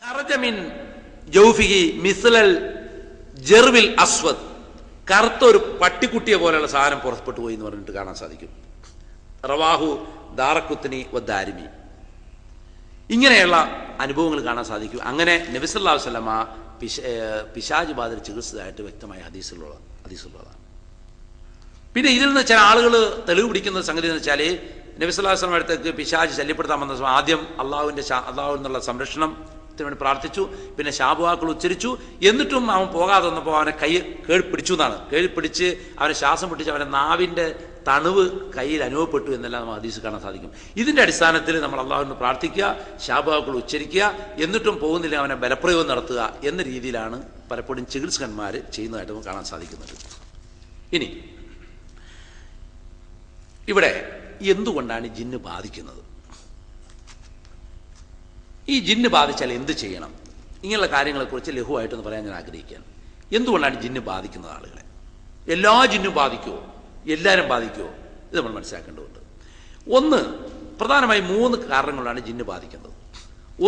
ഖറജമിൻ ജൗഫിഹി മിസ്ലൽ ജർവിൽ അസ്വദ്, കറുത്ത ഒരു പട്ടിക്കുട്ടിയെ പോലെയുള്ള സാധനം പുറപ്പെട്ടു പോയി എന്ന് പറഞ്ഞിട്ട് കാണാൻ സാധിക്കും. റവാഹു ദാറഖുത്നി വദ്ദാരിമി. ഇങ്ങനെയുള്ള അനുഭവങ്ങൾ കാണാൻ സാധിക്കും. അങ്ങനെ നബി സല്ലല്ലാഹു അലൈഹി വസല്ലമ പിശാച് ബാധ ചികിത്സയായിട്ട് വ്യക്തമായ ഹദീസുള്ളതാണ്. പിന്നെ ഇതിൽ നിന്ന് ചില ആളുകൾ തെളിവ് പിടിക്കുന്ന സംഗതി എന്ന് വെച്ചാൽ, നബി സല്ലല്ലാഹു അലൈഹി വസല്ലമയുടെ അടുത്തേക്ക് പിശാച് ശല്യപ്പെടുത്താൻ വന്ന സമയം ആദ്യം അള്ളാഹു എന്നുള്ള സംരക്ഷണത്തിന് വേണ്ടി പ്രാർത്ഥിച്ചു, പിന്നെ ശാപവാക്കുകൾ ഉച്ചരിച്ചു. എന്നിട്ടും അവൻ പോകാതെ വന്നപ്പോൾ അവനെ കൈ പിടിച്ചു എന്നാണ്. പിടിച്ച് അവനെ ശ്വാസം പിടിച്ച് അവൻ്റെ നാവിൻ്റെ തണുവ് കയ്യിൽ അനുഭവപ്പെട്ടു എന്നെല്ലാം നമ്മൾ ഹദീസ് കാണാൻ സാധിക്കും. ഇതിൻ്റെ അടിസ്ഥാനത്തിൽ നമ്മൾ അള്ളാഹുവിന് പ്രാർത്ഥിക്കുക, ശാപവാക്കുകൾ ഉച്ചരിക്കുക, എന്നിട്ടും പോകുന്നില്ല അവനെ ബലപ്രയോഗം നടത്തുക എന്ന രീതിയിലാണ് പലപ്പോഴും ചികിത്സകന്മാർ ചെയ്യുന്നതായിട്ട് നമുക്ക് കാണാൻ സാധിക്കുന്നത്. ഇനി ഇവിടെ എന്തുകൊണ്ടാണ് ജിന്ന് ബാധിക്കുന്നത്? ഈ ജിന്ന് ബാധിച്ചാൽ എന്ത് ചെയ്യണം? ഇങ്ങനെയുള്ള കാര്യങ്ങളെക്കുറിച്ച് ലഘുവായിട്ടൊന്ന് പറയാൻ ഞാൻ ആഗ്രഹിക്കുകയാണ്. എന്തുകൊണ്ടാണ് ജിന്ന് ബാധിക്കുന്നത് ആളുകളെ? എല്ലാ ജിന്നും ബാധിക്കുമോ? എല്ലാവരും ബാധിക്കുമോ? ഇത് നമ്മൾ മനസ്സിലാക്കേണ്ടതുണ്ട്. ഒന്ന്, പ്രധാനമായും 3 കാരണങ്ങളാണ് ജിന്ന് ബാധിക്കുന്നത്.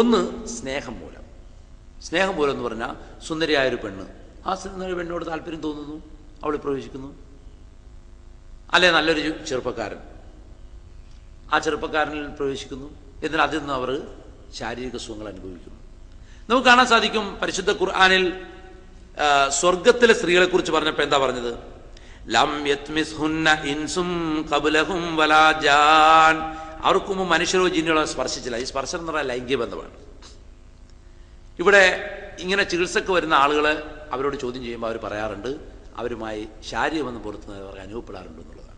ഒന്ന്, സ്നേഹം മൂലം. സ്നേഹം മൂലം എന്ന് പറഞ്ഞാൽ സുന്ദരിയായൊരു പെണ്ണ്, ആ സുന്ദരി പെണ്ണോട് താല്പര്യം തോന്നുന്നു, അവൾ പ്രവേശിക്കുന്നു. അല്ലെ നല്ലൊരു ചെറുപ്പക്കാരൻ, ആ ചെറുപ്പക്കാരനിൽ പ്രവേശിക്കുന്നു. എന്നാൽ അതിൽ നിന്ന് അവർ ശാരീരിക സുഖങ്ങൾ അനുഭവിക്കുന്നു. നമുക്ക് കാണാൻ സാധിക്കും പരിശുദ്ധ ഖുർആനിൽ സ്വർഗത്തിലെ സ്ത്രീകളെ കുറിച്ച് പറഞ്ഞപ്പോൾ എന്താ പറഞ്ഞത്? ലം യത്മിസ്ഹുന്ന ഇൻസും ഖബ്ലഹും വലാ ജാൻ. അവർക്കും മനുഷ്യരോ ജിന്നുകളോ സ്പർശിച്ചില്ല. ഈ സ്പർശനം എന്ന് പറഞ്ഞാൽ ലൈംഗിക ബന്ധമാണ്. ഇവിടെ ഇങ്ങനെ ചികിത്സക്ക് വരുന്ന ആളുകളെ അവരോട് ചോദ്യം ചെയ്യുമ്പോൾ അവർ പറയാറുണ്ട്, അവരുമായി ശാരീരിക ബന്ധം പുറത്തുനിന്ന് അവർക്ക് അനുഭവപ്പെടാറുണ്ട് എന്നുള്ളതാണ്.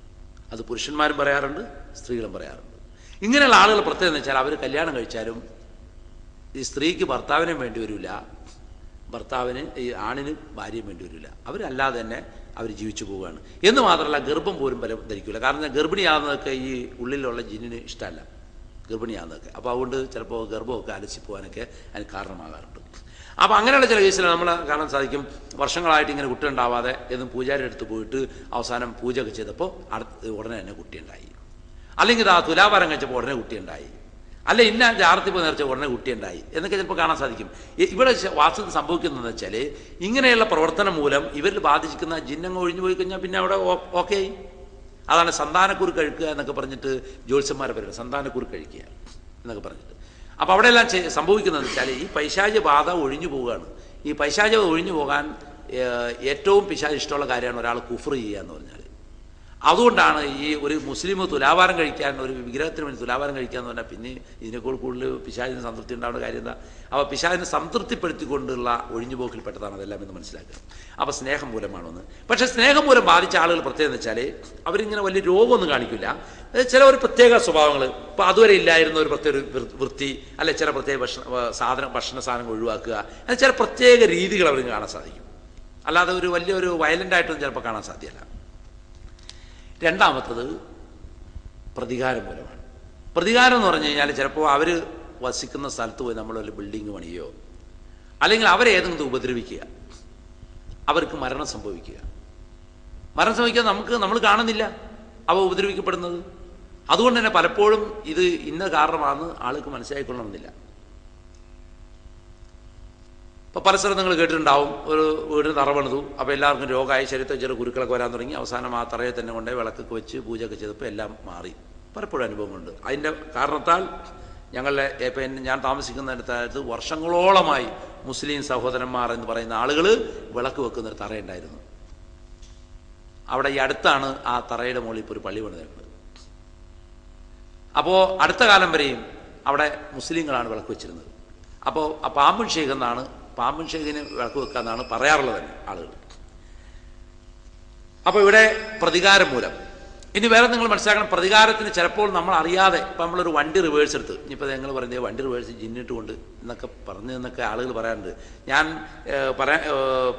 അത് പുരുഷന്മാരും പറയാറുണ്ട്, സ്ത്രീകളും പറയാറുണ്ട്. ഇങ്ങനെയുള്ള ആളുകൾ പ്രത്യേകം എന്ന് വെച്ചാൽ അവർ കല്യാണം കഴിച്ചാലും ഈ സ്ത്രീക്ക് ഭർത്താവിനും വേണ്ടി വരില്ല, ഭർത്താവിന് ഈ ആണിന് ഭാര്യയും വേണ്ടി വരില്ല. അവരല്ലാതെ തന്നെ അവർ ജീവിച്ചു പോവുകയാണ്. എന്ന് മാത്രമല്ല, ഗർഭം പോലും ധരിക്കില്ല. കാരണം ഗർഭിണിയാകുന്നതൊക്കെ ഈ ഉള്ളിലുള്ള ജിന്നിന് ഇഷ്ടമല്ല, ഗർഭിണിയാകുന്നതൊക്കെ. അപ്പോൾ അതുകൊണ്ട് ചിലപ്പോൾ ഗർഭമൊക്കെ അലസി പോകാനൊക്കെ അതിന് കാരണമാകാറുണ്ട്. അപ്പോൾ അങ്ങനെയുള്ള ചില കേസിൽ നമ്മൾ കാണാൻ സാധിക്കും, വർഷങ്ങളായിട്ട് ഇങ്ങനെ കുട്ടി ഉണ്ടാവാതെ എന്നും പൂജാരി അടുത്ത് പോയിട്ട് അവസാനം പൂജയൊക്കെ ചെയ്തപ്പോൾ ഉടനെ തന്നെ കുട്ടിയുണ്ടായി. അല്ലെങ്കിൽ ആ തുലാഭാരം കഴിച്ചപ്പോൾ ഉടനെ കുട്ടിയുണ്ടായി, അല്ലെ ഇന്ന ജാറത്തിൽ പോയി നിറച്ച ഉടനെ കുട്ടിയുണ്ടായി എന്നൊക്കെ ചിലപ്പോൾ കാണാൻ സാധിക്കും. ഇവിടെ വാസ്തവത്തിൽ സംഭവിക്കുന്നതെന്ന് വെച്ചാൽ, ഇങ്ങനെയുള്ള പ്രവർത്തനം മൂലം ഇവരിൽ ബാധിക്കുന്ന ജിന്നങ്ങ് ഒഴിഞ്ഞു പോയി കഴിഞ്ഞാൽ പിന്നെ അവിടെ ഓക്കെ ആയി. അതാണ് സന്താനക്കുറി കഴിക്കുക എന്നൊക്കെ പറഞ്ഞിട്ട് ജ്യോത്സ്യന്മാരെ പറയുന്നത്, സന്താനക്കുറി കഴിക്കുക എന്നൊക്കെ പറഞ്ഞിട്ട്. അപ്പോൾ അവിടെയെല്ലാം സംഭവിക്കുന്നതെന്ന് വെച്ചാൽ ഈ പൈശാച ബാധ ഒഴിഞ്ഞു പോവുകയാണ്. ഈ പൈശാച ഒഴിഞ്ഞു പോകാൻ ഏറ്റവും പിശാച് ഇഷ്ടമുള്ള കാര്യമാണ് ഒരാൾ കുഫ്ർ ചെയ്യുക എന്ന് പറഞ്ഞാൽ. അതുകൊണ്ടാണ് ഈ ഒരു മുസ്ലിം തുലാഭാരം കഴിക്കാൻ, ഒരു വിഗ്രഹത്തിന് വേണ്ടി തുലാഭാരം കഴിക്കുക എന്ന് പറഞ്ഞാൽ പിന്നെ ഇതിനേക്കാൾ കൂടുതൽ പിശാചിന് സംതൃപ്തി ഉണ്ടാവേണ്ട കാര്യം എന്താ? അപ്പോൾ പിശാചിനെ സംതൃപ്തിപ്പെടുത്തിക്കൊണ്ടുള്ള ഒഴിഞ്ഞുപോക്കിൽപ്പെട്ടതാണ് അതെല്ലാം എന്ന് മനസ്സിലാക്കുക. അപ്പോൾ സ്നേഹം മൂലമാണെന്ന്. പക്ഷേ സ്നേഹം മൂലം ബാധിച്ച ആളുകൾ പ്രത്യേകം എന്ന് വെച്ചാൽ അവരിങ്ങനെ വലിയ രോഗമൊന്നും കാണിക്കില്ല. ചില ഒരു പ്രത്യേക സ്വഭാവങ്ങൾ, ഇപ്പോൾ അതുവരെ ഇല്ലായിരുന്ന ഒരു പ്രത്യേക വൃത്തി, അല്ലെ ചില പ്രത്യേക ഭക്ഷണ സാധനങ്ങൾ ഒഴിവാക്കുക, അങ്ങനെ ചില പ്രത്യേക രീതികൾ അവർക്ക് കാണാൻ സാധിക്കും. അല്ലാതെ ഒരു വലിയൊരു വയലൻ്റായിട്ടൊന്നും ചിലപ്പോൾ കാണാൻ സാധ്യമല്ല. രണ്ടാമത്തത് പ്രതികാരം മൂലമാണ്. പ്രതികാരം എന്ന് പറഞ്ഞു കഴിഞ്ഞാൽ ചിലപ്പോൾ അവർ വസിക്കുന്ന സ്ഥലത്ത് പോയി നമ്മൾ ഒരു ബിൽഡിങ് പണിയോ, അല്ലെങ്കിൽ അവരെ ഏതെങ്കിലും ഉപദ്രവിക്കുക, അവർക്ക് മരണം സംഭവിക്കുക. മരണം സംഭവിക്കുക നമ്മൾ കാണുന്നില്ല അവ ഉപദ്രവിക്കപ്പെടുന്നത്. അതുകൊണ്ട് തന്നെ പലപ്പോഴും ഇത് ഇന്ന കാരണമാണെന്ന് ആൾക്ക് മനസ്സിലായിക്കൊള്ളണമെന്നില്ല. ഇപ്പോൾ പല സ്ഥലത്ത് നിങ്ങൾ കേട്ടിട്ടുണ്ടാവും, ഒരു വീടിന് തറ പണിതു, അപ്പോൾ എല്ലാവർക്കും രോഗമായി, ശരീരത്തിൽ ചെറു കുരുക്കളൊക്കെ വരാൻ തുടങ്ങി. അവസാനം ആ തറയെ തന്നെ കൊണ്ടുപോയി വിളക്കൊക്കെ വെച്ച് പൂജയൊക്കെ ചെയ്തപ്പോൾ എല്ലാം മാറി. പലപ്പോഴും അനുഭവമുണ്ട്. അതിൻ്റെ കാരണത്താൽ ഞങ്ങളുടെ ഇപ്പം ഞാൻ താമസിക്കുന്നിടത്ത് വർഷങ്ങളോളമായി മുസ്ലിം സഹോദരന്മാർ എന്ന് പറയുന്ന ആളുകൾ വിളക്ക് വെക്കുന്നൊരു തറയുണ്ടായിരുന്നു. അവിടെ ഈ അടുത്താണ് ആ തറയുടെ മുകളിൽ ഇപ്പോൾ ഒരു പള്ളി പണിതിട്ടുണ്ട്. അപ്പോൾ അടുത്ത കാലം വരെയും അവിടെ മുസ്ലിങ്ങളാണ് വിളക്ക് വെച്ചിരുന്നത്. അപ്പോൾ ആ പാമ്പും ഷെയ്ഖ് എന്നാണ്, പാമ്പും ഷെയ്ഖിന് വിളക്ക് വെക്കാമെന്നാണ് പറയാറുള്ളത് തന്നെ ആളുകൾ. അപ്പോൾ ഇവിടെ പ്രതികാരം മൂലം. ഇനി വേറെ നിങ്ങൾ മനസ്സിലാക്കണം, പ്രതികാരത്തിന് ചിലപ്പോൾ നമ്മൾ അറിയാതെ, ഇപ്പം നമ്മളൊരു വണ്ടി റിവേഴ്സ് എടുത്ത്, ഇനിയിപ്പോൾ നിങ്ങൾ പറയുന്നത് വണ്ടി റിവേഴ്സ് ജിന്നിട്ട് കൊണ്ട് എന്നൊക്കെ പറഞ്ഞു എന്നൊക്കെ ആളുകൾ പറയാറുണ്ട്. ഞാൻ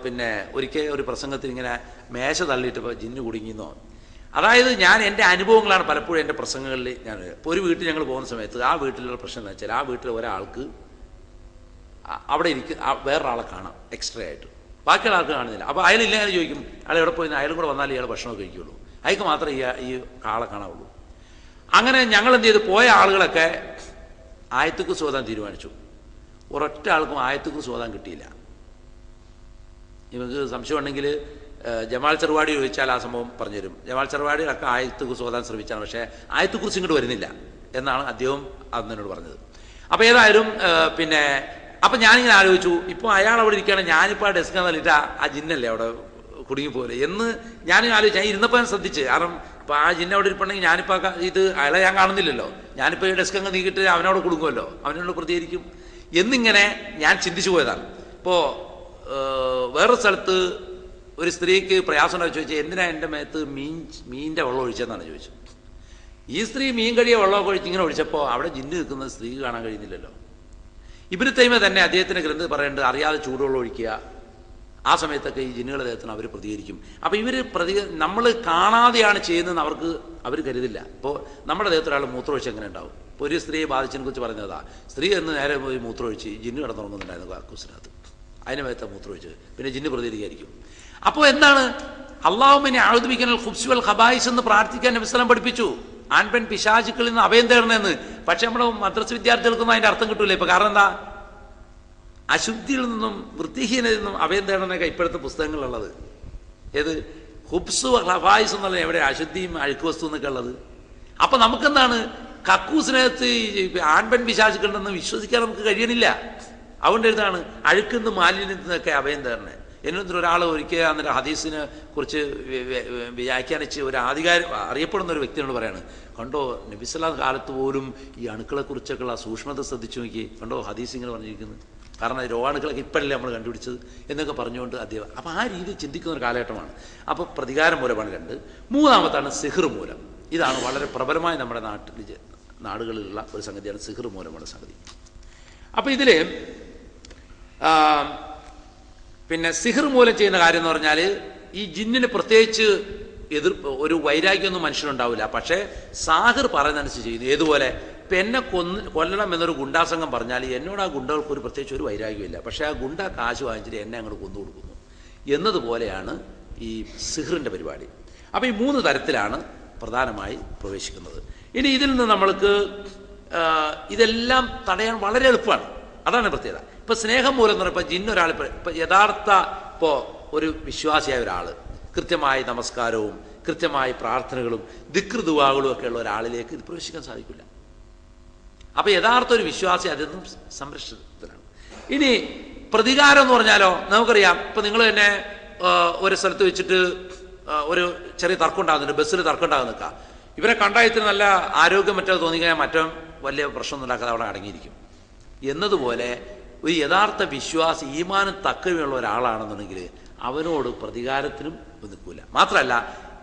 പിന്നെ ഒരിക്കൽ ഒരു പ്രസംഗത്തിൽ ഇങ്ങനെ മേശ തള്ളിയിട്ടപ്പോൾ ജിന്ന് കുടുങ്ങിയെന്നോ. അതായത് ഞാൻ എൻ്റെ അനുഭവങ്ങളാണ് പലപ്പോഴും എൻ്റെ പ്രസംഗങ്ങളിൽ ഞാൻ. ഇപ്പോൾ ഒരു വീട്ടിൽ ഞങ്ങൾ പോകുന്ന സമയത്ത് ആ വീട്ടിലുള്ള പ്രശ്നം എന്ന് വെച്ചാൽ, ആ വീട്ടിൽ ഒരാൾക്ക് അവിടെ വേറൊരാളെ കാണാം എക്സ്ട്രാ ആയിട്ട്, ബാക്കിയുള്ള ആൾക്ക് കാണുന്നില്ല. അപ്പോൾ അയാളില്ല, അങ്ങനെ ചോദിക്കും അയാൾ എവിടെ പോയി, അയാളും കൂടെ വന്നാലേ ഇയാൾ ഭക്ഷണം കഴിക്കുകയുള്ളൂ, അയാൾക്ക് മാത്രമേ ഈ ആളെ കാണാവുള്ളൂ. അങ്ങനെ ഞങ്ങൾ എന്ത് ചെയ്തു, പോയ ആളുകളൊക്കെ ആയത്തുക്ക് സോതാൻ തീരുമാനിച്ചു. ഒരൊറ്റ ആൾക്കും ആയത്തുകുറിച്ച് ഓതാൻ കിട്ടിയില്ല. നിങ്ങൾക്ക് സംശയം ഉണ്ടെങ്കിൽ ജമാൽ ചെറുവാടി ചോദിച്ചാൽ ആ സംഭവം പറഞ്ഞുതരും. ജമാൽ ചെറുവാടിയൊക്കെ ആയത്തുകുറിച്ച് ഓതാൻ ശ്രമിച്ചാണ്, പക്ഷേ ആയത്തുകുറിച്ച് ഇങ്ങോട്ട് വരുന്നില്ല എന്നാണ് അദ്ദേഹം അന്നോട് പറഞ്ഞത്. അപ്പോൾ ഏതായാലും അപ്പം ഞാനിങ്ങനെ ആലോചിച്ചു, ഇപ്പോൾ അയാൾ അവിടെ ഇരിക്കുകയാണ്, ഞാനിപ്പോൾ ആ ഡെസ്ക് തള്ളിയിട്ട് ആ ജിന്നല്ലേ അവിടെ കുടുങ്ങിപ്പോലെ എന്ന് ഞാനിങ്ങനെ ആലോചിച്ചു. ഞാൻ ഇരുന്നപ്പോൾ ഞാൻ ശ്രദ്ധിച്ച്, കാരണം ഇപ്പോൾ ആ ജിന്ന അവിടെ ഇരിപ്പുണ്ടെങ്കിൽ ഞാനിപ്പോൾ ഇത് അയാളെ ഞാൻ കാണുന്നില്ലല്ലോ, ഞാനിപ്പോൾ ഈ ഡെസ്ക് അങ്ങ് നീക്കിയിട്ട് അവനോട് കൊടുക്കുമല്ലോ, അവനോട് പ്രതികരിക്കും എന്നിങ്ങനെ ഞാൻ ചിന്തിച്ചു പോയതാണ്. ഇപ്പോൾ വേറൊരു സ്ഥലത്ത് ഒരു സ്ത്രീക്ക് പ്രയാസം ഉണ്ടായി ചോദിച്ചാൽ, എന്തിനാ എൻ്റെ മേത്ത് മീനിൻ്റെ വെള്ളം ഒഴിച്ചതെന്നാണ് ചോദിച്ചത്. ഈ സ്ത്രീ മീൻ കഴിയ വെള്ളമൊക്കെ ഒഴിച്ച് ഇങ്ങനെ ഒഴിച്ചപ്പോൾ അവിടെ ജിന്ന് നിൽക്കുന്നത് സ്ത്രീക്ക് കാണാൻ കഴിയുന്നില്ലല്ലോ. ഇബ്നു തൈമിയ്യ തന്നെ അദ്ദേഹത്തിൻ്റെ ഗ്രന്ഥത്തിൽ പറയുന്നുണ്ട്, അറിയാതെ ചൂടുവെള്ളം ഒഴിക്കുക, ആ സമയത്തൊക്കെ ഈ ജിന്നുകളുടെ ദേഹത്തിന് അവർ പ്രതികരിക്കും. അപ്പോൾ ഇവർ നമ്മൾ കാണാതെയാണ് ചെയ്യുന്നതെന്ന് അവർ കരുതില്ല. ഇപ്പോൾ നമ്മുടെ ദേഹത്ത് ഒരാൾ മൂത്രമൊഴിച്ച് എങ്ങനെ ഉണ്ടാവും? ഇപ്പോൾ ഒരു സ്ത്രീയെ ബാധിച്ചതിനെ കുറിച്ച് പറഞ്ഞതാ, സ്ത്രീ എന്ന് നേരെ പോയി മൂത്രമൊഴിച്ച് ജിന്ന് കിടന്നുറങ്ങുന്നുണ്ടായിരുന്നു കാക്കൂസിനകത്ത്, അതിന് മേത്ത മൂത്രമൊഴിച്ച്, പിന്നെ ജിന്ന് പ്രതികരിക്കായിരിക്കും. അപ്പോൾ എന്താണ് അല്ലാഹുമ്മ അഊദുബിക്കൽ ഖുബ്സി വൽ ഖബായിസ് എന്ന് പ്രാർത്ഥിക്കാൻ നബി സ്വല്ലല്ലാഹു അലൈഹി വസല്ലം പഠിപ്പിച്ചു, ആൺപെൺ പിശാചുക്കളിൽ നിന്ന് അഭയം തേടണമെന്ന്. പക്ഷെ നമ്മുടെ മദ്രസ വിദ്യാർത്ഥികൾക്കൊന്നും അതിൻ്റെ അർത്ഥം കിട്ടൂല. ഇപ്പം കാരണം എന്താ? അശുദ്ധിയിൽ നിന്നും വൃത്തിഹീനതയിൽ നിന്നും അഭയം തേടണമൊക്കെ ഇപ്പോഴത്തെ പുസ്തകങ്ങളുള്ളത്. ഏത് ഖുബ്സ് ഖബായിസ് എന്നുള്ള എവിടെ അശുദ്ധിയും അഴുക്ക് വസ്തു എന്നൊക്കെ ഉള്ളത്? അപ്പം നമുക്കെന്താണ് കക്കൂസിനകത്ത് ആൺപെൺ പിശാചുക്കളുണ്ടെന്ന് വിശ്വസിക്കാൻ നമുക്ക് കഴിയണില്ല. അതുകൊണ്ട് എഴുതാണ് അഴുക്കുന്ന മാലിന്യത്തിൽ നിന്നൊക്കെ അഭയം തേടണേ. എന്നിട്ട് ഒരാൾ ഒരിക്കൽ അന്നേരം ഹദീസിനെ കുറിച്ച് വ്യാഖ്യാനിച്ച് ഒരു അറിയപ്പെടുന്ന ഒരു വ്യക്തിയോട് പറയാണ്, കണ്ടോ നബി സല്ലല്ലാഹു കാലത്ത് പോലും ഈ അണുക്കളെക്കുറിച്ചൊക്കെയുള്ള സൂക്ഷ്മത ശ്രദ്ധിച്ചു നോക്കി, കണ്ടോ ഹദീസ് ഇങ്ങനെ പറഞ്ഞിരിക്കുന്നത്, കാരണം രോഗാണുക്കളൊക്കെ ഇപ്പോഴല്ലേ നമ്മൾ കണ്ടുപിടിച്ചത് എന്നൊക്കെ പറഞ്ഞുകൊണ്ട് അദ്ദേഹം. അപ്പോൾ ആ രീതിയിൽ ചിന്തിക്കുന്ന ഒരു കാലഘട്ടമാണ്. അപ്പോൾ പ്രതികാരം മൂലമാണ് 2. മൂന്നാമത്താണ് സിഹ്ർ മൂലം. ഇതാണ് വളരെ പ്രബലമായി നമ്മുടെ നാടുകളിലുള്ള ഒരു സംഗതിയാണ് സിഹ്ർ മൂലമുള്ള സംഗതി. അപ്പോൾ ഇതിൽ സിഹ്ർ മൂലം ചെയ്യുന്ന കാര്യം എന്ന് പറഞ്ഞാൽ ഈ ജിന്നിന് പ്രത്യേകിച്ച് ഒരു വൈരാഗ്യമൊന്നും മനുഷ്യനുണ്ടാവില്ല. പക്ഷേ സാഹിർ പറയുന്നതനുസരിച്ച് ചെയ്യുന്നു. ഏതുപോലെ ഇപ്പം എന്നെ കൊല്ലണം എന്നൊരു ഗുണ്ടാസംഘം പറഞ്ഞാൽ എന്നോട് ആ ഗുണ്ടകൾക്ക് പ്രത്യേകിച്ച് ഒരു വൈരാഗ്യമില്ല. പക്ഷേ ആ ഗുണ്ട കാശ് വാങ്ങിച്ചിട്ട് എന്നെ അങ്ങോട്ട് കൊന്നു കൊടുക്കുന്നു എന്നതുപോലെയാണ് ഈ സിഹ്റിൻ്റെ പരിപാടി. അപ്പോൾ ഈ 3 തരത്തിലാണ് പ്രധാനമായി പ്രവേശിക്കുന്നത്. ഇനി ഇതിൽ നിന്ന് നമ്മൾക്ക് ഇതെല്ലാം തടയാൻ വളരെ എളുപ്പമാണ്. അതാണ് പ്രത്യേകത. ഇപ്പം സ്നേഹം മൂലം എന്ന് പറയുമ്പോൾ ജിന്നൊരാൾ ഇപ്പം യഥാർത്ഥ ഒരു വിശ്വാസിയായ ഒരാൾ കൃത്യമായി നമസ്കാരവും കൃത്യമായി പ്രാർത്ഥനകളും ദിക്ർ ദുആകളും ഒക്കെ ഉള്ള ഒരാളിലേക്ക് ഇത് പ്രവേശിക്കാൻ സാധിക്കില്ല. അപ്പോൾ യഥാർത്ഥ ഒരു വിശ്വാസി അതിൽ നിന്നും സംരക്ഷിതനാണ്. ഇനി പ്രതികാരം എന്ന് പറഞ്ഞാലോ നമുക്കറിയാം. ഇപ്പം നിങ്ങൾ തന്നെ ഒരു സ്ഥലത്ത് വെച്ചിട്ട് ഒരു ചെറിയ തർക്കം ഉണ്ടാകുന്നുണ്ട്, ബസ്സിൽ തർക്കം ഉണ്ടാകുന്ന നിൽക്കുക. ഇവരെ കണ്ടാൽ ഇത്തിരി നല്ല ആരോഗ്യം മറ്റോ തോന്നിക്കഴിഞ്ഞാൽ മറ്റോ വലിയ പ്രശ്നമൊന്നും ഉണ്ടാക്കാതെ അവിടെ അടങ്ങിയിരിക്കും എന്നതുപോലെ ഒരു യഥാർത്ഥ വിശ്വാസി ഈമാനും തക്കവയുള്ള ഒരാളാണെന്നുണ്ടെങ്കിൽ അവനോട് പ്രതികാരത്തിനും നിൽക്കില്ല. മാത്രമല്ല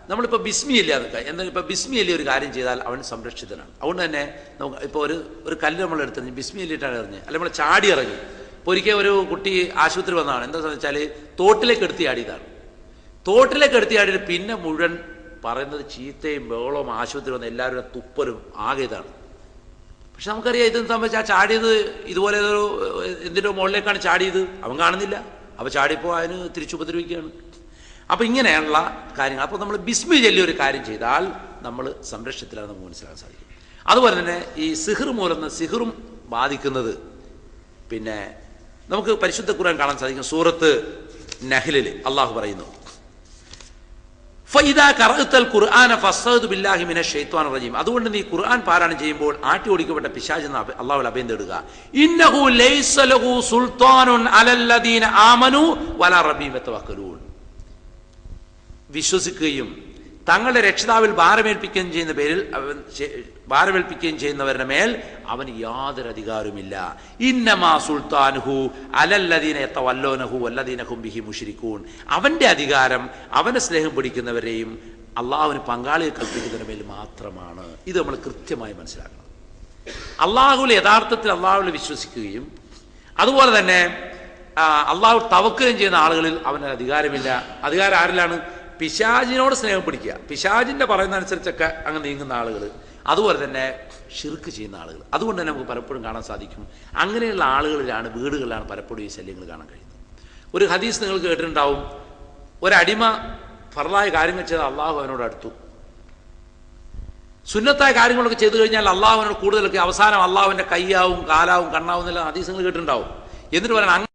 നമ്മളിപ്പോൾ ബിസ്മിയല്ലേ നിൽക്കുക, എന്നാൽ ഇപ്പോൾ ബിസ്മിയല്ലേ ഒരു കാര്യം ചെയ്താൽ അവൻ സംരക്ഷിതനാണ്. അതുകൊണ്ട് തന്നെ നമുക്ക് ഇപ്പോൾ ഒരു കല്ല് നമ്മൾ എടുത്തെറിഞ്ഞ് ബിസ്മിയല്ലിട്ടാണ് എറിഞ്ഞ്, അല്ലെങ്കിൽ നമ്മൾ ചാടി ഇറങ്ങി. ഇപ്പോൾ ഒരിക്കൽ ഒരു കുട്ടി ആശുപത്രി വന്നതാണ്. എന്താണെന്ന് വെച്ചാൽ തോട്ടിലേക്ക് എടുത്ത് ചാടിയതാണ്. തോട്ടിലേക്ക് എടുത്ത് ചാടിയിട്ട് പിന്നെ മുഴുവൻ പറയുന്നത് ചീത്തയും ബഹളവും, ആശുപത്രി വന്ന എല്ലാവരുടെ തുപ്പലും ആകെ ഇതാണ്. പക്ഷെ നമുക്കറിയാം ഇതെന്ന് സംബന്ധിച്ച് ആ ചാടിയത് ഇതുപോലെ എന്തിൻ്റെ മുകളിലേക്കാണ് ചാടിയത്, അവൻ കാണുന്നില്ല. അപ്പോൾ ചാടിയപ്പോൾ അതിന് തിരിച്ചുപദ്രവിക്കുകയാണ്. അപ്പോൾ ഇങ്ങനെയുള്ള കാര്യങ്ങൾ. അപ്പോൾ നമ്മൾ ബിസ്മി ചൊല്ലി ഒരു കാര്യം ചെയ്താൽ നമ്മൾ സംരക്ഷണത്തിലാണ് നമുക്ക് മനസ്സിലാക്കാൻ സാധിക്കും. അതുപോലെ തന്നെ ഈ സിഹ്ർ മൂലം സിഹ്റും ബാധിക്കുന്നത് പിന്നെ നമുക്ക് പരിശുദ്ധ ഖുർആൻ കാണാൻ സാധിക്കും. സൂറത്ത് നഹ്ലിൽ അള്ളാഹു പറയുന്നു, ഫഇദാ ഖറഅതൽ ഖുർആന ഫസ്തഅദ് ബില്ലാഹി മിനശ് ശൈത്വാനിർ റജീം. അതുകൊണ്ട് നീ ഖുർആൻ പാരായണം ചെയ്യുമ്പോൾ ആട്ടി ഓടിക്കപ്പെട്ട പിശാചിൽ നിന്ന് അള്ളാഹുവിൽ അഭയം തേടുക. ഇന്നഹു ലൈസ ലഹു സുൽത്താനുൻ അലല്ലദീന ആമനു വലാ റബ്ബിഹിം യതവക്കലൂൻ. വിശ്വസിക്കുകയും തങ്ങളുടെ രക്ഷിതാവിൽ ഭാരമേൽപ്പിക്കുകയും ചെയ്യുന്നവരുടെ മേൽ അവന് യാതൊരു അധികാരവുമില്ല. ഇന്നമാ സുൽത്താനുഹു അലല്ലദീന യതവല്ലൂനഹു വല്ലദീന ഹും ബിഹി മുശ്രികൂൻ. അവന്റെ അധികാരം അവനെ സ്നേഹം പിടിക്കുന്നവരെയും അള്ളാഹുവിന് പങ്കാളിയെ കൽപ്പിക്കുന്നതിന് മേൽ മാത്രമാണ്. ഇത് നമ്മൾ കൃത്യമായി മനസ്സിലാക്കണം. അള്ളാഹുവിൽ യഥാർത്ഥത്തിൽ അള്ളാഹുവിൽ വിശ്വസിക്കുകയും അതുപോലെ തന്നെ അള്ളാഹു തവക്കുകയും ചെയ്യുന്ന ആളുകളിൽ അവന് അധികാരമില്ല. അധികാരം ആരിലാണ്? പിശാചിനോട് സ്നേഹം പിടിക്കുക, പിശാചിൻ്റെ പറയുന്ന അനുസരിച്ചൊക്കെ അങ്ങ് നീങ്ങുന്ന ആളുകൾ, അതുപോലെ തന്നെ ഷിർക്ക് ചെയ്യുന്ന ആളുകൾ. അതുകൊണ്ട് തന്നെ നമുക്ക് പലപ്പോഴും കാണാൻ സാധിക്കും അങ്ങനെയുള്ള ആളുകളിലാണ്, വീടുകളിലാണ് പലപ്പോഴും ഈ ശല്യങ്ങൾ കാണാൻ കഴിയുന്നത്. ഒരു ഹദീസ് നിങ്ങൾ കേട്ടിട്ടുണ്ടാവും, ഒരടിമ ഫർളായ കാര്യങ്ങൾ ചെയ്ത് അള്ളാഹു അവനോട് അടുത്തു. സുന്നത്തായ കാര്യങ്ങളൊക്കെ ചെയ്തു കഴിഞ്ഞാൽ അള്ളാഹു അവനോട് കൂടുതലൊക്കെ, അവസാനം അള്ളാഹുവിൻ്റെ കയ്യാവും കാലാവും കണ്ണാവും എന്നുള്ള ഹദീസ് നിങ്ങൾ കേട്ടിട്ടുണ്ടാവും. എന്നിട്ട് പറയണം